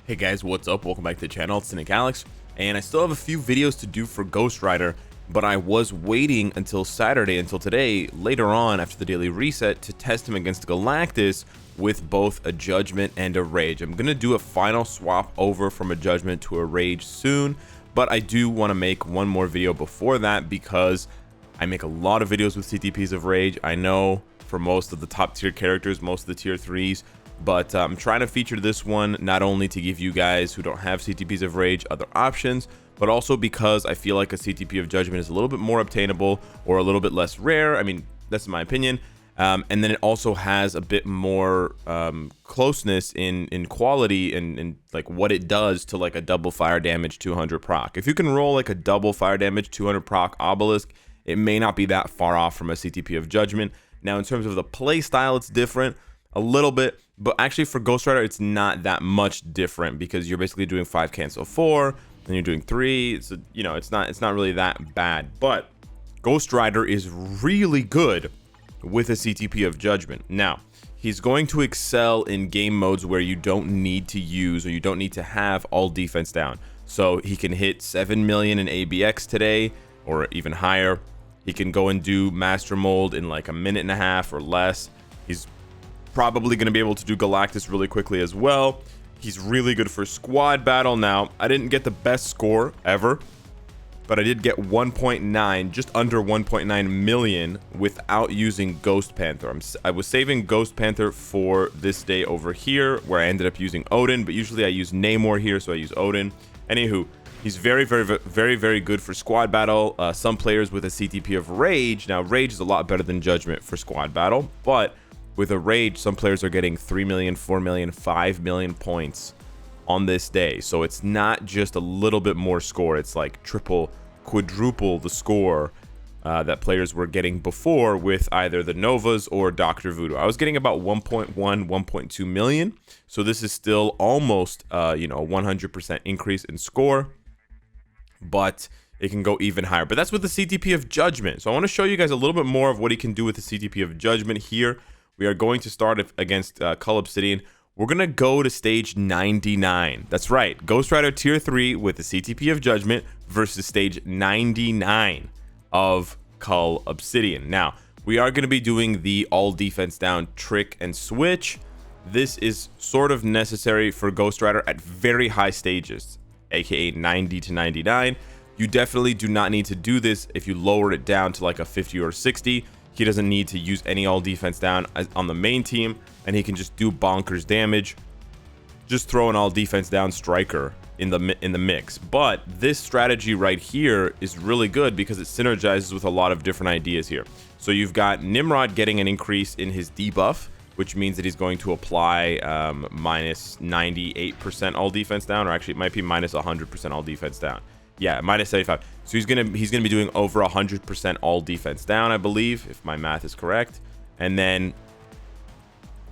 Hey guys, what's up? Welcome back to the channel. It's Cynicalex, and I still have a few videos to do for Ghost Rider, but I was waiting until Saturday, until today, later on after the daily reset, to test him against Galactus with both a Judgment and a Rage. I'm going to do a final swap over from a Judgment to a Rage soon, but I do want to make one more video before that because I make a lot of videos with CTPs of Rage. I know for most of the top tier characters, most of the tier 3s, but I'm trying to feature this one not only to give you guys who don't have CTPs of Rage other options, but also because I feel like a CTP of Judgment is a little bit more obtainable or a little bit less rare. I mean, that's my opinion. And then it also has a bit more closeness in quality and like what it does to like a double fire damage 200 proc. If you can roll like a double fire damage 200 proc obelisk, it may not be that far off from a CTP of Judgment. Now, in terms of the play style, it's different a little bit, but actually for Ghost Rider it's not that much different because you're basically doing 5 cancel 4, then you're doing 3. So you know, it's not really that bad. But Ghost Rider is really good with a CTP of Judgment. Now, he's going to excel in game modes where you don't need to use or you don't need to have all defense down. So he can hit 7 million in ABX today or even higher. He can go and do Master Mold in like a minute and a half or less. He's probably going to be able to do Galactus really quickly as well. He's really good for squad battle. Now, I didn't get the best score ever, but I did get 1.9, just under 1.9 million without using Ghost Panther. I was saving Ghost Panther for this day over here where I ended up using Odin, but usually I use Namor here, so I use Odin. Anywho, he's very good for squad battle. Some players with a CTP of Rage. Now, Rage is a lot better than Judgment for squad battle, but with a Rage, some players are getting 3 million, 4 million, 5 million points on this day. So it's not just a little bit more score. It's like triple, quadruple the score that players were getting before with either the Novas or Dr. Voodoo. I was getting about 1.1, 1.2 million. So this is still almost, 100% increase in score, but it can go even higher. But that's with the CTP of Judgment. So I want to show you guys a little bit more of what he can do with the CTP of Judgment here. We are going to start against Obsidian. We're going to go to stage 99. That's right. Ghost Rider tier 3 with the CTP of Judgment versus stage 99 of Obsidian. Now, we are going to be doing the all defense down trick and switch. This is sort of necessary for Ghost Rider at very high stages, aka 90 to 99. You definitely do not need to do this if you lower it down to like a 50 or 60. He doesn't need to use any all defense down on the main team, and he can just do bonkers damage. Just throw an all defense down striker in the mix. But this strategy right here is really good because it synergizes with a lot of different ideas here. So you've got Nimrod getting an increase in his debuff, which means that he's going to apply minus 98% all defense down, or actually it might be minus 100% all defense down. Yeah, minus 75. So he's gonna be doing over 100% all defense down, I believe, if my math is correct. And then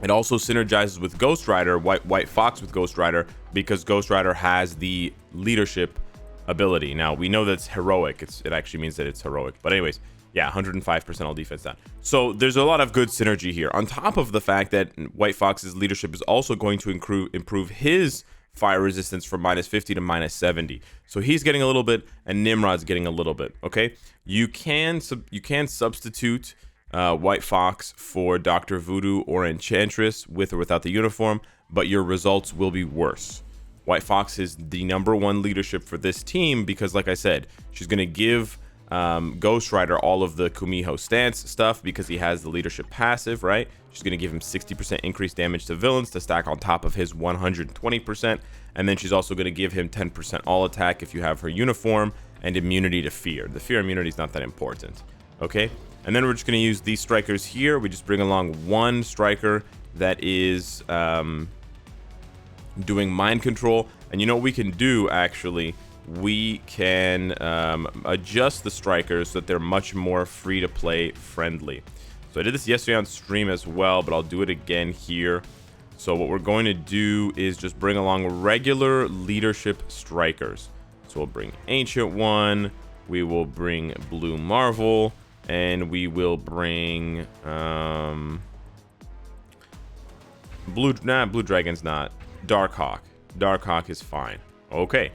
it also synergizes with Ghost Rider, White Fox with Ghost Rider, because Ghost Rider has the leadership ability. Now we know that's heroic. It actually means that it's heroic. But anyways, yeah, 105% all defense down. So there's a lot of good synergy here. On top of the fact that White Fox's leadership is also going to improve his fire resistance from minus 50 to minus 70. So he's getting a little bit and Nimrod's getting a little bit. Okay, you can substitute White Fox for Dr. Voodoo or Enchantress with or without the uniform, but your results will be worse. White Fox is the #1 leadership for this team because, like I said, she's going to give Ghost Rider all of the Kumiho stance stuff because he has the leadership passive, right? She's going to give him 60% increased damage to villains to stack on top of his 120%. And then she's also going to give him 10% all attack if you have her uniform and immunity to fear. The fear immunity is not that important. Okay. And then we're just going to use these strikers here. We just bring along one striker that is doing mind control. And you know what we can do actually? We can adjust the strikers so that they're much more free to play friendly. So I did this yesterday on stream as well, but I'll do it again here. So what we're going to do is just bring along regular leadership strikers. So we'll bring Ancient One, we will bring Blue Marvel, and we will bring Blue Dragon's not, Darkhawk. Darkhawk is fine. Okay.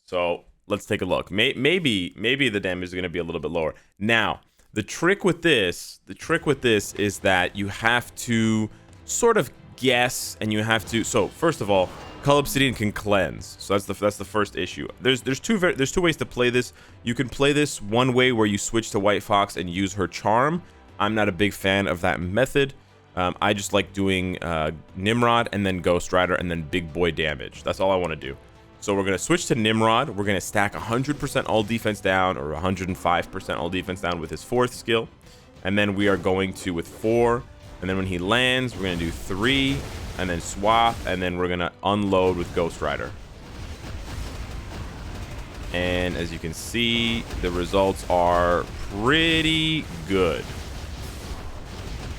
So let's take a look. Maybe the damage is going to be a little bit lower. Now, the trick with this is that you have to sort of guess, and you have to. So first of all, Cull Obsidian can cleanse. So that's the first issue. There's two ways to play this. You can play this one way where you switch to White Fox and use her charm. I'm not a big fan of that method. I just like doing Nimrod and then Ghost Rider and then big boy damage. That's all I want to do. So we're going to switch to Nimrod. We're going to stack 100% all defense down, or 105% all defense down with his 4th skill. And then we are going to with 4. And then when he lands, we're going to do 3 and then swap. And then we're going to unload with Ghost Rider. And as you can see, the results are pretty good.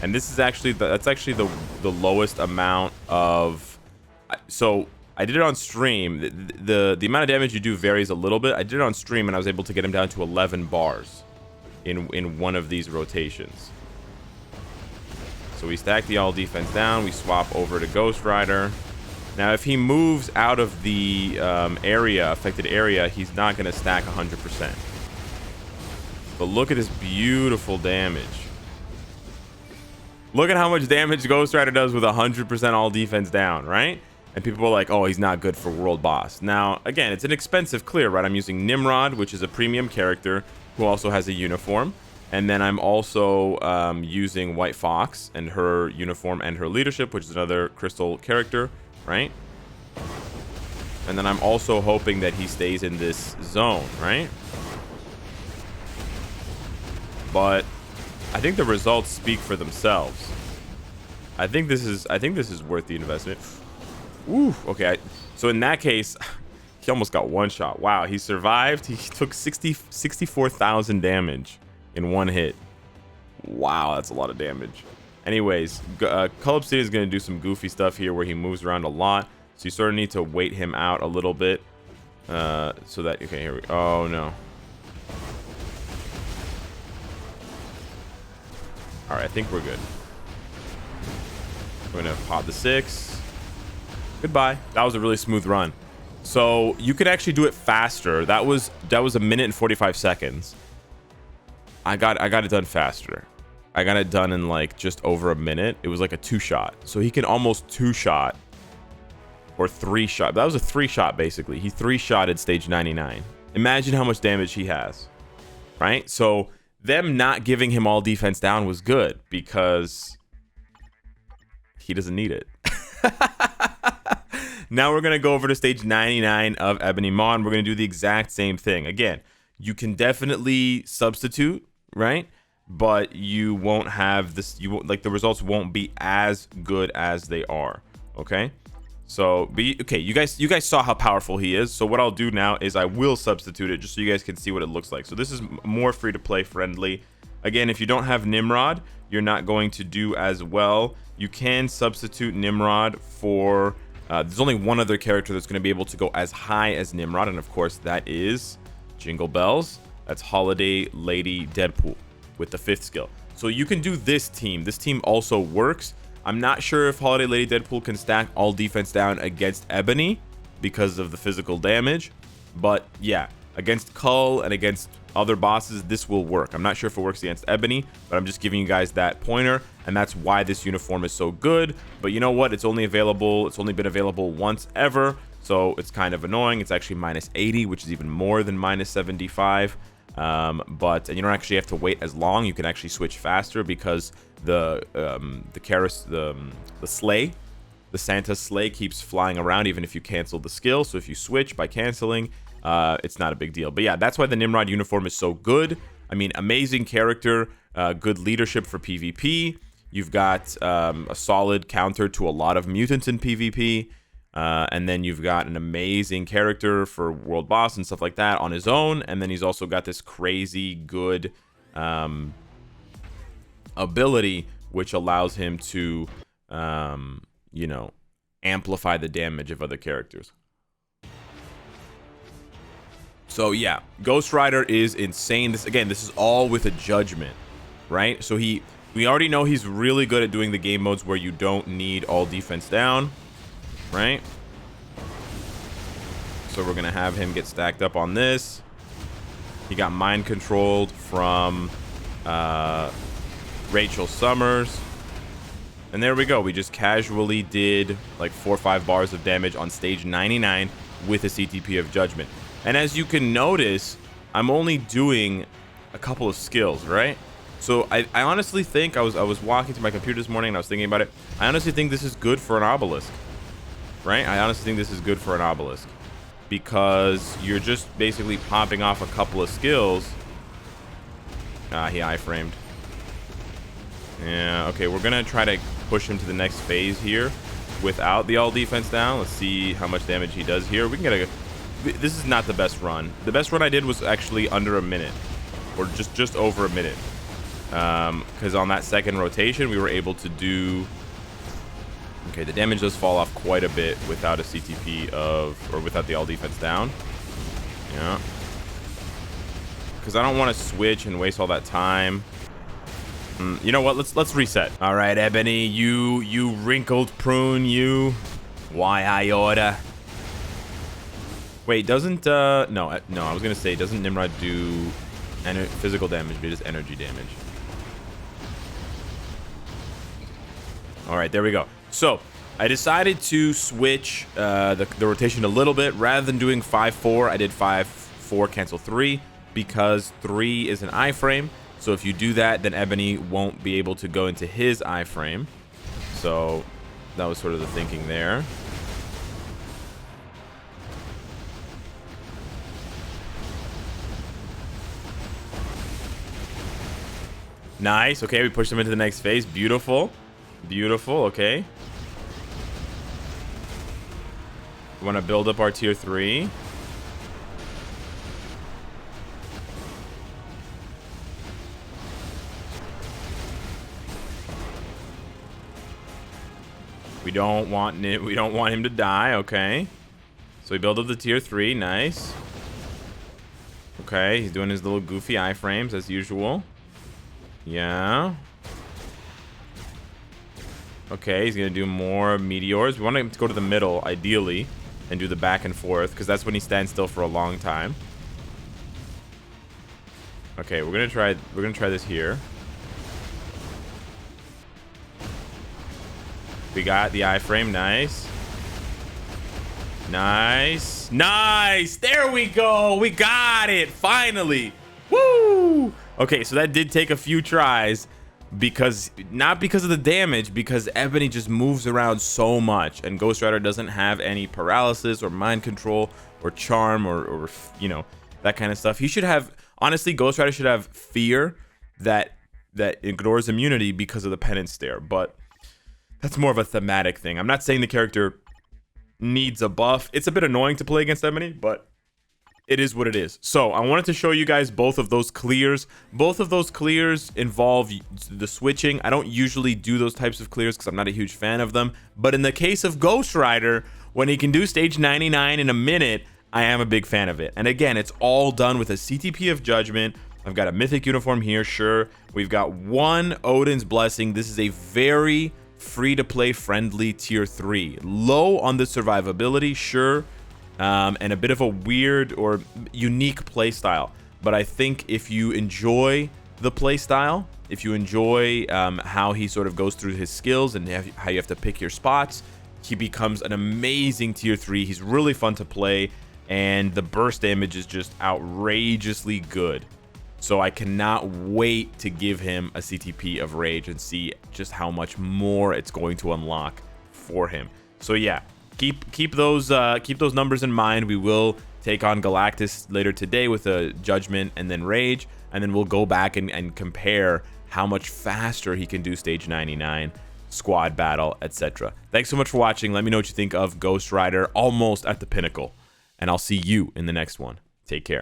And this is actually that's actually the lowest amount of. So I did it on stream. The amount of damage you do varies a little bit. I did it on stream, and I was able to get him down to 11 bars in one of these rotations. So we stack the all defense down. We swap over to Ghost Rider. Now, if he moves out of the affected area, he's not going to stack 100%. But look at this beautiful damage. Look at how much damage Ghost Rider does with 100% all defense down, right? And people are like, oh, he's not good for World Boss. Now, again, it's an expensive clear, right? I'm using Nimrod, which is a premium character who also has a uniform. And then I'm also using White Fox and her uniform and her leadership, which is another crystal character, right? And then I'm also hoping that he stays in this zone, right? But I think the results speak for themselves. I think this is worth the investment. Ooh, okay. So in that case, he almost got one shot. Wow, he survived. He took 64,000 damage in one hit. Wow, that's a lot of damage. Anyways, Cull Obsidian is going to do some goofy stuff here where he moves around a lot. So you sort of need to wait him out a little bit. So that, okay, here we go. Oh, no. All right, I think we're good. We're going to pop the 6. Goodbye. That was a really smooth run. So you could actually do it faster. That was a minute and 45 seconds. I got it done faster. I got it done in like just over a minute. It was like a 2-shot. So he can almost 2-shot or 3-shot. That was a 3-shot basically. He 3-shotted stage 99. Imagine how much damage he has, right? So them not giving him all defense down was good because he doesn't need it. Now we're going to go over to stage 99 of Ebony Maw, and we're going to do the exact same thing. Again, you can definitely substitute, right? But you won't have this, you won't, like, the results won't be as good as they are, okay? So, okay, you guys saw how powerful he is. So what I'll do now is I will substitute it just so you guys can see what it looks like. So this is more free to play friendly. Again, if you don't have Nimrod, you're not going to do as well. You can substitute Nimrod for there's only one other character that's going to be able to go as high as Nimrod, and of course that is Jingle Bells. That's Holiday Lady Deadpool with the 5th skill. So you can do this team. This team also works. I'm not sure if Holiday Lady Deadpool can stack all defense down against Ebony because of the physical damage, but yeah, against Cull and against other bosses, this will work. I'm not sure if it works against Ebony, but I'm just giving you guys that pointer, and that's why this uniform is so good. But you know what? It's only been available once ever, so it's kind of annoying. It's actually minus 80, which is even more than minus 75. And you don't actually have to wait as long. You can actually switch faster because the sleigh, the Santa sleigh, keeps flying around even if you cancel the skill. So if you switch by canceling, it's not a big deal. But yeah, that's why the Nimrod uniform is so good. I mean, amazing character, good leadership for PvP. You've got a solid counter to a lot of mutants in PvP. And then you've got an amazing character for World Boss and stuff like that on his own. And then he's also got this crazy good ability, which allows him to, you know, amplify the damage of other characters. So yeah, Ghost Rider is insane. This is all with a judgment, right? So we already know he's really good at doing the game modes where you don't need all defense down, right? So we're gonna have him get stacked up on this. He got mind controlled from Rachel Summers. And there we go. We just casually did like 4 or 5 bars of damage on stage 99 with a CTP of Judgment. And as you can notice, I'm only doing a couple of skills, right? So I honestly think, I was walking to my computer this morning and I was thinking about it. I honestly think this is good for an obelisk, right? I honestly think this is good for an obelisk because you're just basically popping off a couple of skills. Ah, he iframed. Yeah, okay, we're gonna try to push him to the next phase here without the all defense down. Let's see how much damage he does here. We can get a... This is not the best run. The best run I did was actually under a minute, or just over a minute. Because on that second rotation, we were able to do... Okay, the damage does fall off quite a bit without a CTP of... or without the all defense down. Yeah. Because I don't want to switch and waste all that time. You know what? Let's reset. All right, Ebony, you wrinkled prune, you. Why I order? Wait, doesn't no, I was gonna say, doesn't Nimrod do physical damage, but it does energy damage. All right, there we go. So I decided to switch the rotation a little bit. Rather than doing 5-4, I did 5-4 cancel 3 because 3 is an iframe. So if you do that, then Ebony won't be able to go into his iframe. So that was sort of the thinking there. Nice. Okay, we pushed him into the next phase. Beautiful. Beautiful. Okay. We want to build up our tier 3. We don't want him to die. Okay. So we build up the tier 3. Nice. Okay, he's doing his little goofy iframes as usual. Yeah. Okay, he's gonna do more meteors. We want him to go to the middle, ideally, and do the back and forth, because that's when he stands still for a long time. Okay, we're gonna try this here. We got the iframe. Nice. Nice. Nice. There we go. We got it. Finally. Woo. Okay, so that did take a few tries because, not because of the damage, because Ebony just moves around so much and Ghost Rider doesn't have any paralysis or mind control or charm or you know, that kind of stuff. He should have, honestly, Ghost Rider should have fear that ignores immunity because of the penance stare, but that's more of a thematic thing. I'm not saying the character needs a buff. It's a bit annoying to play against Ebony, but it is what it is. So I wanted to show you guys both of those clears. Both of those clears involve the switching. I don't usually do those types of clears because I'm not a huge fan of them. But in the case of Ghost Rider, when he can do stage 99 in a minute, I am a big fan of it. And again, it's all done with a CTP of Judgment. I've got a Mythic uniform here, sure. We've got 1 Odin's Blessing. This is a very free-to-play friendly tier 3. Low on the survivability, sure. And a bit of a weird or unique play style, but I think if you enjoy the play style, if you enjoy how he sort of goes through his skills and how you have to pick your spots, he becomes an amazing tier 3. He's really fun to play, and the burst damage is just outrageously good. So I cannot wait to give him a CTP of Rage and see just how much more it's going to unlock for him. So yeah, keep those numbers in mind. We will take on Galactus later today with a Judgment and then Rage, and then we'll go back and compare how much faster he can do stage 99, squad battle, etc. Thanks so much for watching. Let me know what you think of Ghost Rider, almost at the pinnacle, and I'll see you in the next one. Take care.